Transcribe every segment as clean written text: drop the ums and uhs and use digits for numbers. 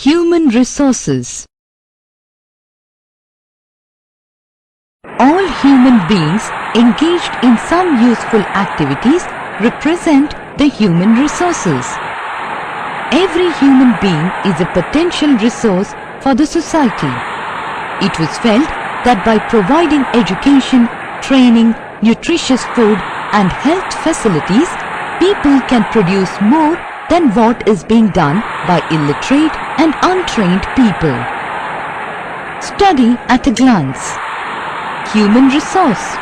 Human resources. All human beings engaged in some useful activities represent the human resources. Every human being is a potential resource for the society. It was felt that by providing education, training, nutritious food and health facilities, people can produce more than what is being done by illiterate and untrained people. Study at a glance. Human resource.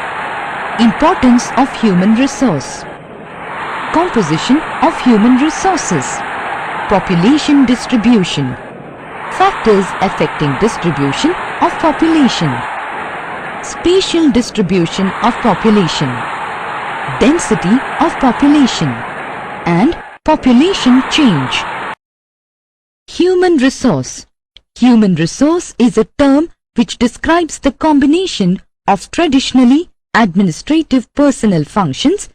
Importance of human resource. Composition of human resources. Population distribution. Factors affecting distribution of population. Spatial distribution of population. Density of population. And population change. Human resource. Human resource is a term which describes the combination of traditionally administrative personnel functions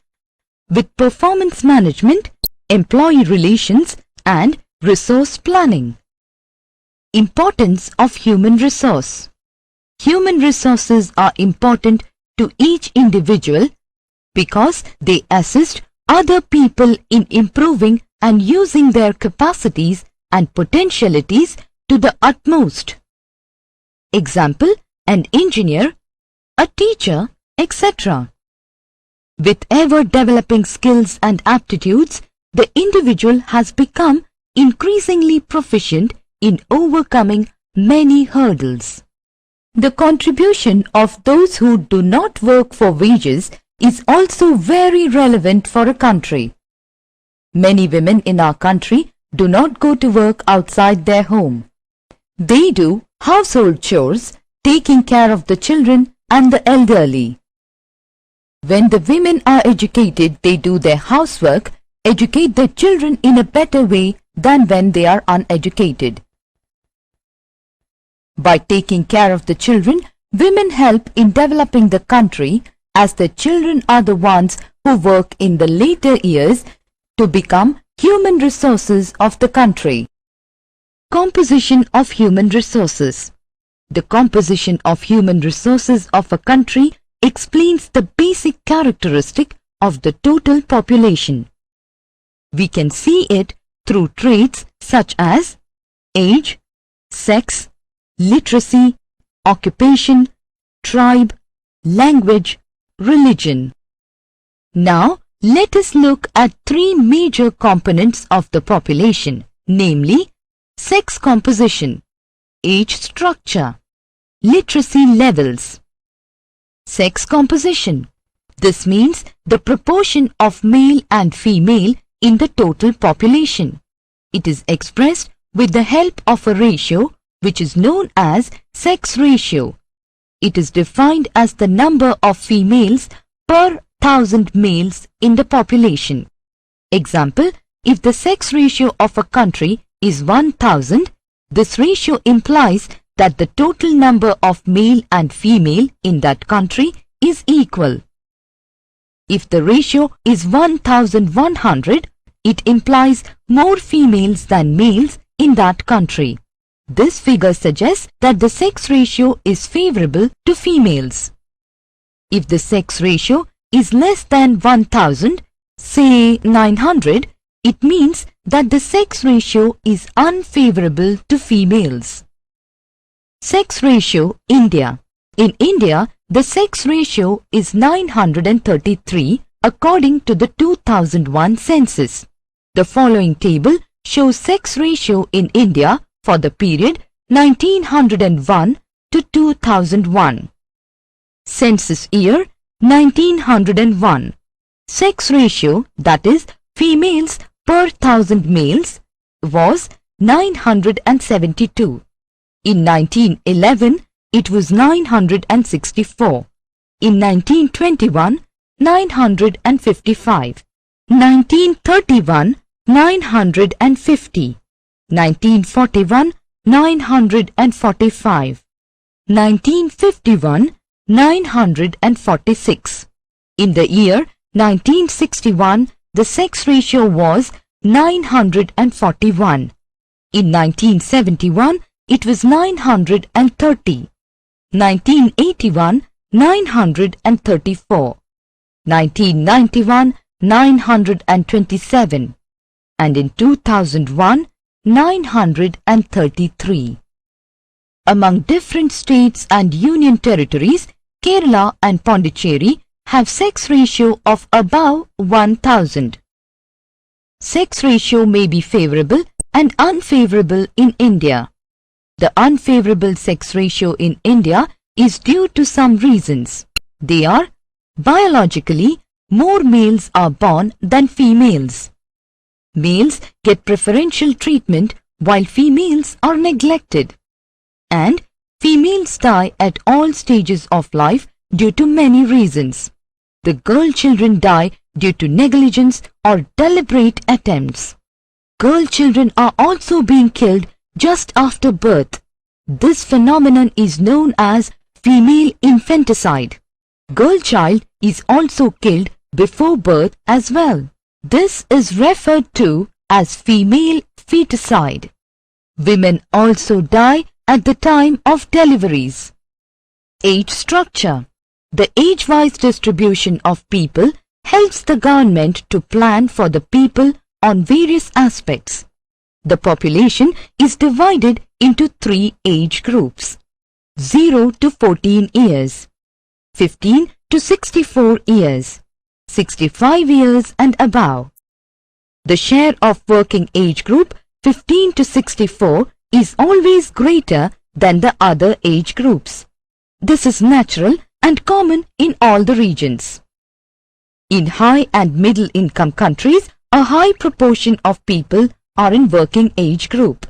with performance management, employee relations and resource planning. Importance of human resource. Human resources are important to each individual because they assist other people in improving and using their capacities and potentialities to the utmost. Example, an engineer, a teacher, etc. With ever-developing skills and aptitudes, the individual has become increasingly proficient in overcoming many hurdles. The contribution of those who do not work for wages is also very relevant for a country. Many women in our country do not go to work outside their home. They do household chores, taking care of the children and the elderly. When the women are educated, they do their housework, educate their children in a better way than when they are uneducated. By taking care of the children, women help in developing the country as the children are the ones who work in the later years to become human resources of the country. Composition of human resources. The composition of human resources of a country explains the basic characteristic of the total population. We can see it through traits such as age, sex, literacy, occupation, tribe, language, religion. Now, let us look at three major components of the population, namely sex composition, age structure, literacy levels. Sex composition. This means the proportion of male and female in the total population. It is expressed with the help of a ratio which is known as sex ratio. It is defined as the number of females per 1,000 males in the population. Example, if the sex ratio of a country is 1,000, this ratio implies that the total number of male and female in that country is equal. If the ratio is 1,100, it implies more females than males in that country. This figure suggests that the sex ratio is favorable to females. If the sex ratio is less than 1,000, say 900, it means that the sex ratio is unfavorable to females. Sex ratio India. In India, the sex ratio is 933 according to the 2001 census. The following table shows sex ratio in India for the period 1901 to 2001. Census year 1901. Sex ratio, that is females per 1,000 males, was 972. In 1911, it was 964. In 1921, 955. 1931, 950. 1941, 945. 1951, 946. In the year 1961, the sex ratio was 941. In 1971, it was 930. 1981, 934. 1991, 927. And in 2001, 933. Among different states and union territories, Kerala and Pondicherry have sex ratio of above 1000. Sex ratio may be favorable and unfavorable in India. The unfavorable sex ratio in India is due to some reasons. They are: biologically, more males are born than females. Males get preferential treatment while females are neglected. And females die at all stages of life due to many reasons. The girl children die due to negligence or deliberate attempts. Girl children are also being killed just after birth. This phenomenon is known as female infanticide. Girl child is also killed before birth as well. This is referred to as female feticide. Women also die at the time of deliveries. Age structure. The age-wise distribution of people helps the government to plan for the people on various aspects. The population is divided into 3 age groups: 0 to 14 years, 15 to 64 years, 65 years and above. The share of working age group 15 to 64 is always greater than the other age groups. This is natural and common in all the regions. In high and middle income countries, a high proportion of people are in working age group.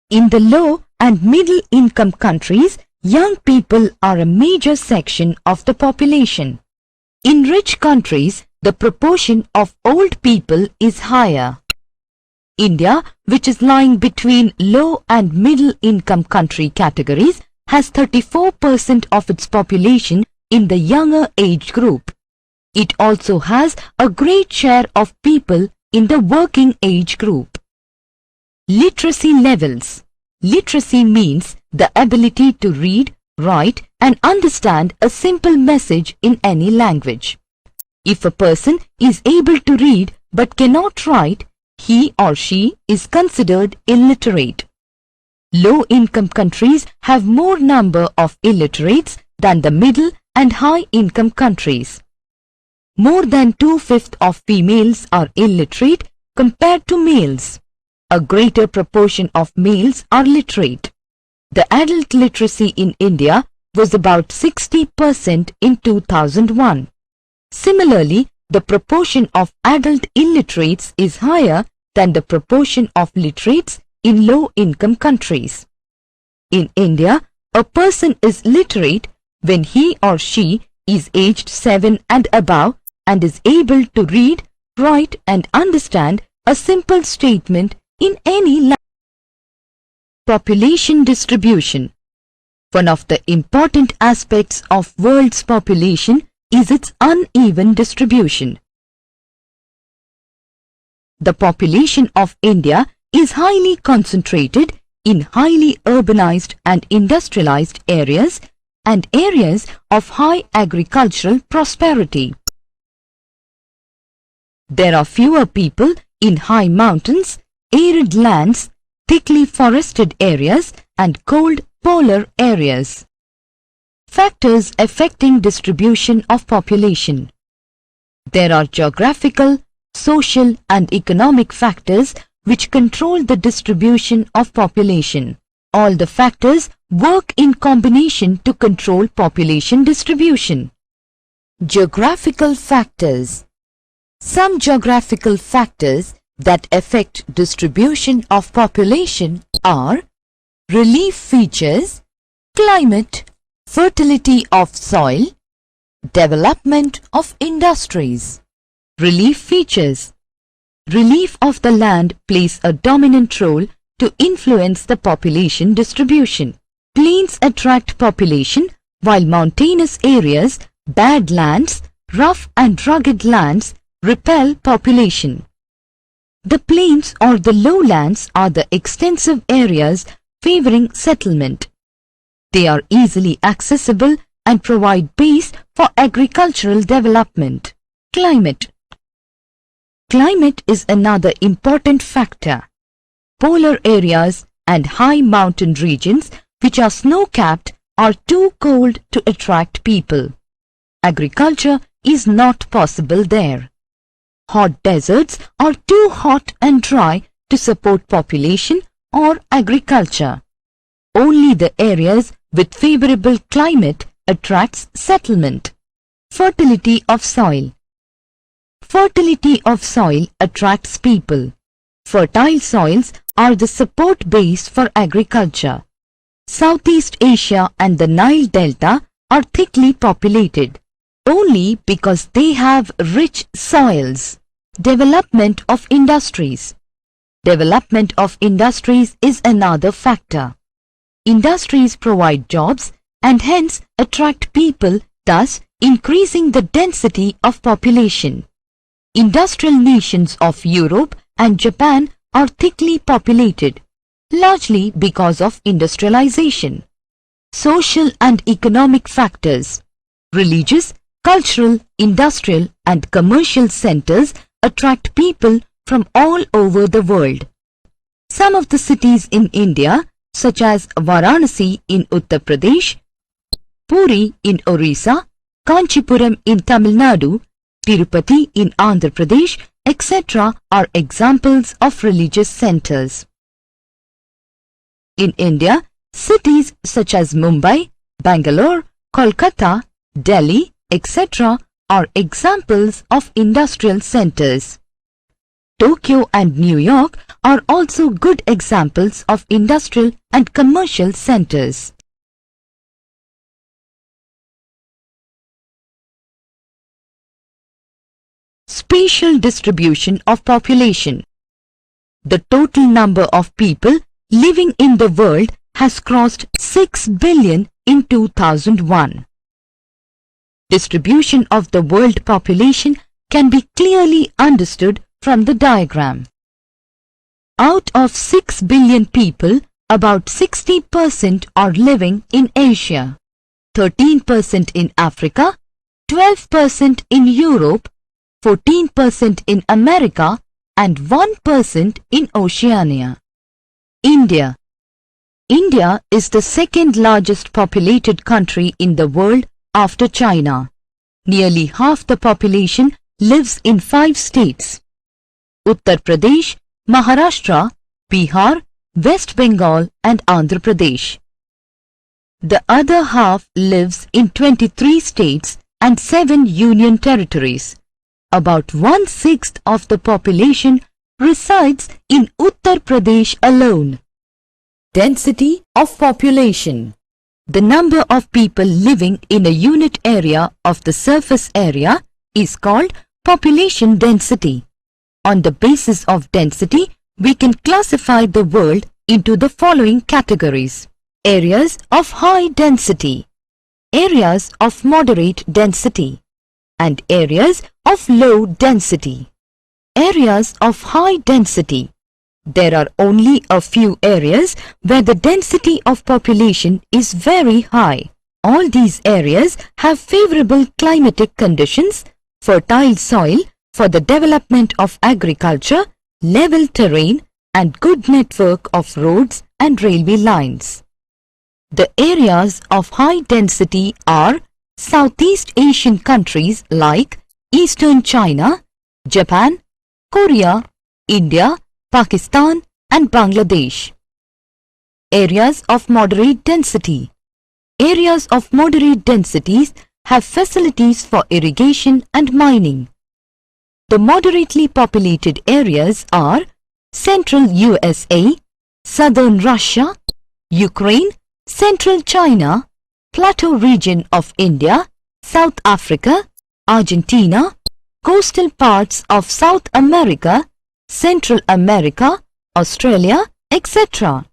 In the low and middle income countries, young people are a major section of the population. In rich countries, the proportion of old people is higher. India, which is lying between low and middle income country categories, has 34% of its population in the younger age group. It also has a great share of people in the working age group. Literacy levels. Literacy means the ability to read, write and understand a simple message in any language. If a person is able to read but cannot write, he or she is considered illiterate. Low-income countries have more number of illiterates than the middle and high-income countries. More than 2/5 of females are illiterate compared to males. A greater proportion of males are literate. The adult literacy in India was about 60% in 2001. Similarly, the proportion of adult illiterates is higher than the proportion of literates in low-income countries. In India, a person is literate when he or she is aged 7 and above and is able to read, write and understand a simple statement in any language. Population distribution. One of the important aspects of world's population is its uneven distribution. The population of India is highly concentrated in highly urbanized and industrialized areas and areas of high agricultural prosperity. There are fewer people in high mountains, arid lands, thickly forested areas and cold polar areas. Factors affecting distribution of population. There are geographical, social and economic factors which control the distribution of population. All the factors work in combination to control population distribution. Geographical factors. Some geographical factors that affect distribution of population are relief features, climate, fertility of soil, development of industries. Relief features. Relief of the land plays a dominant role to influence the population distribution. Plains attract population while mountainous areas, bad lands, rough and rugged lands repel population. The plains or the lowlands are the extensive areas favoring settlement. They are easily accessible and provide base for agricultural development. Climate. Climate is another important factor. Polar areas and high mountain regions which are snow-capped are too cold to attract people. Agriculture is not possible there. Hot deserts are too hot and dry to support population or agriculture. Only the areas with favorable climate attracts settlement. Fertility of soil. Fertility of soil attracts people. Fertile soils are the support base for agriculture. Southeast Asia and the Nile Delta are thickly populated only because they have rich soils. Development of industries. Development of industries is another factor. Industries provide jobs and hence attract people, thus increasing the density of population. Industrial nations of Europe and Japan are thickly populated, largely because of industrialization. Social and economic factors. Religious, cultural, industrial and commercial centers attract people from all over the world. Some of the cities in India, such as Varanasi in Uttar Pradesh, Puri in Orissa, Kanchipuram in Tamil Nadu, Tirupati in Andhra Pradesh, etc. are examples of religious centers. In India, cities such as Mumbai, Bangalore, Kolkata, Delhi, etc. are examples of industrial centers. Tokyo and New York are also good examples of industrial and commercial centers. Spatial distribution of population. The total number of people living in the world has crossed 6 billion in 2001. Distribution of the world population can be clearly understood from the diagram. Out of 6 billion people, about 60% are living in Asia, 13% in Africa, 12% in Europe, 14% in America and 1% in Oceania. India. India is the second largest populated country in the world after China. Nearly half the population lives in 5 states: Uttar Pradesh, Maharashtra, Bihar, West Bengal and Andhra Pradesh. The other half lives in 23 states and 7 union territories. About 1/6 of the population resides in Uttar Pradesh alone. Density of population. The number of people living in a unit area of the surface area is called population density. On the basis of density, we can classify the world into the following categories: areas of high density, areas of moderate density, and areas of low density. Areas of high density. There are only a few areas where the density of population is very high. All these areas have favorable climatic conditions, fertile soil for the development of agriculture, level terrain, and good network of roads and railway lines. The areas of high density are Southeast Asian countries like Eastern China, Japan, Korea, India, Pakistan and Bangladesh. Areas of moderate density. Areas of moderate densities have facilities for irrigation and mining. The moderately populated areas are Central USA, Southern Russia, Ukraine, Central China, Plateau region of India, South Africa, Argentina, coastal parts of South America, Central America, Australia, etc.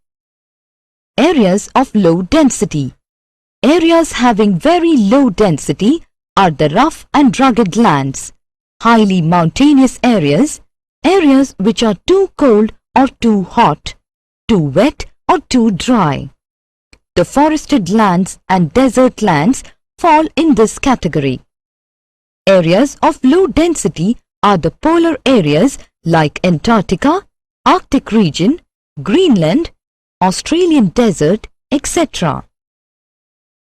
Areas of low density. Areas having very low density are the rough and rugged lands, highly mountainous areas, areas which are too cold or too hot, too wet or too dry. The forested lands and desert lands fall in this category. Areas of low density are the polar areas like Antarctica, Arctic region, Greenland, Australian desert, etc.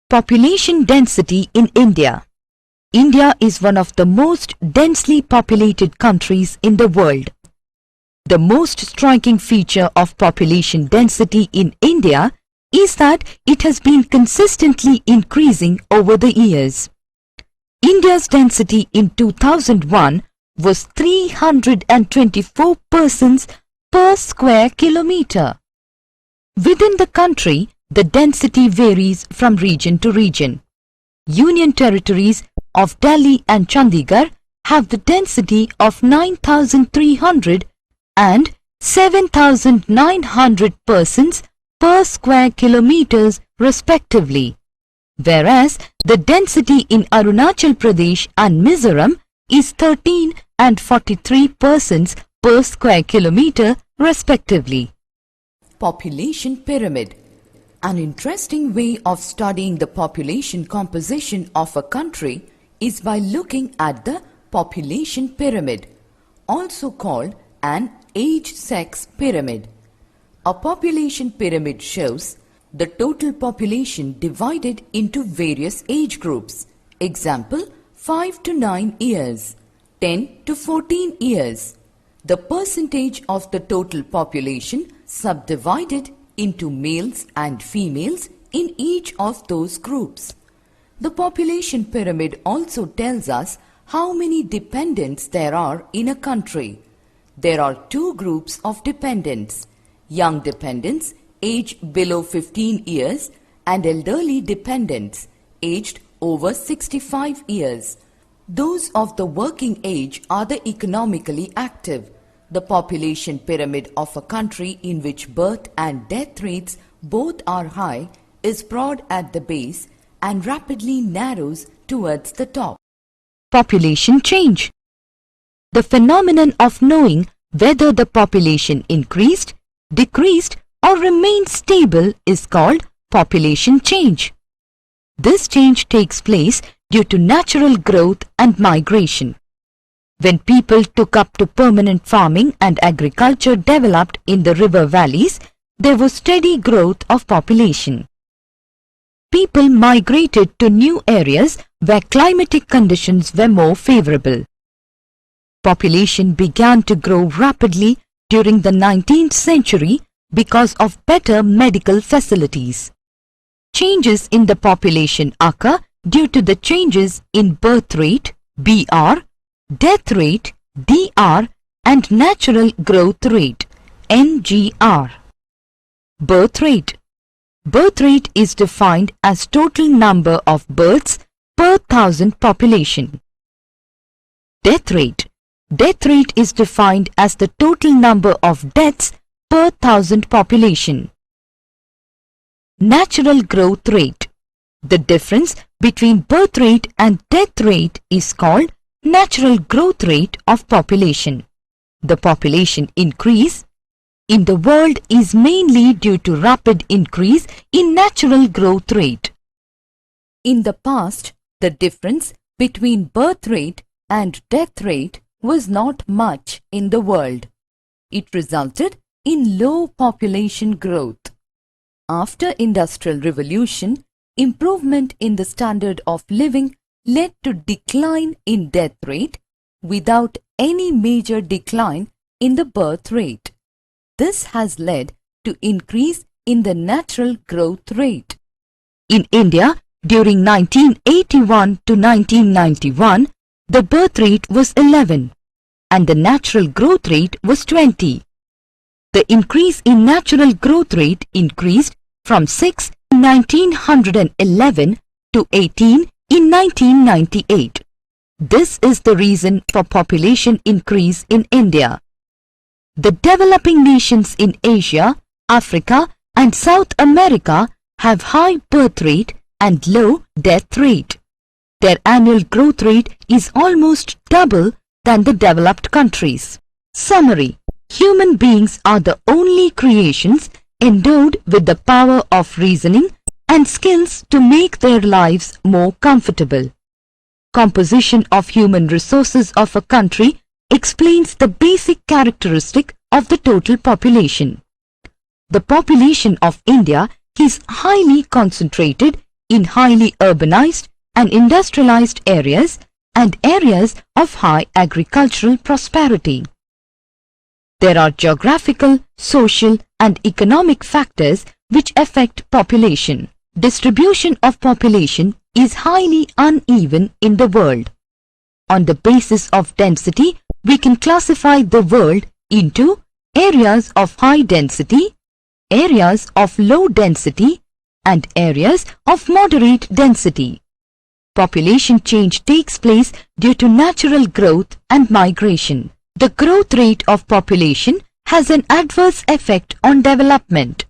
Population density in India. India is one of the most densely populated countries in the world. The most striking feature of population density in India is that it has been consistently increasing over the years. India's density in 2001 was 324 persons per square kilometre. Within the country, the density varies from region to region. Union territories of Delhi and Chandigarh have the density of 9,300 and 7,900 persons per square kilometres respectively, whereas the density in Arunachal Pradesh and Mizoram is 13 and 43 persons per square kilometre respectively. Population pyramid. An interesting way of studying the population composition of a country is by looking at the population pyramid, also called an age-sex pyramid. A population pyramid shows the total population divided into various age groups. Example, 5 to 9 years, 10 to 14 years. The percentage of the total population subdivided into males and females in each of those groups. The population pyramid also tells us how many dependents there are in a country. There are two groups of dependents: young dependents aged below 15 years and elderly dependents aged over 65 years. Those of the working age are the economically active. The population pyramid of a country in which birth and death rates both are high is broad at the base and rapidly narrows towards the top. Population change. The phenomenon of knowing whether the population increased, decreased or remained stable is called population change. This change takes place due to natural growth and migration. When people took up to permanent farming and agriculture developed in the river valleys, there was steady growth of population. People migrated to new areas where climatic conditions were more favorable. Population began to grow rapidly during the 19th century because of better medical facilities. Changes in the population occur due to the changes in birth rate, BR, death rate, DR, and natural growth rate, NGR. Birth rate. Birth rate is defined as total number of births per thousand population. Death rate. Death rate is defined as the total number of deaths per thousand population. Natural growth rate. The difference between birth rate and death rate is called natural growth rate of population. The population increase in the world is mainly due to rapid increase in natural growth rate. In the past, the difference between birth rate and death rate was not much in the world. It resulted in low population growth. After Industrial Revolution, improvement in the standard of living led to decline in death rate without any major decline in the birth rate. This has led to increase in the natural growth rate. In India, during 1981 to 1991, the birth rate was 11 and the natural growth rate was 20. The increase in natural growth rate increased from 6 in 1911 to 18 in 1998. This is the reason for population increase in India. The developing nations in Asia, Africa and South America have high birth rate and low death rate. Their annual growth rate is almost double than the developed countries. Summary. Human beings are the only creations endowed with the power of reasoning and skills to make their lives more comfortable. Composition of human resources of a country explains the basic characteristic of the total population. The population of India is highly concentrated in highly urbanized and industrialized areas and areas of high agricultural prosperity. There are geographical, social and economic factors which affect population. Distribution of population is highly uneven in the world. On the basis of density, we can classify the world into areas of high density, areas of low density, and areas of moderate density. Population change takes place due to natural growth and migration. The growth rate of population has an adverse effect on development.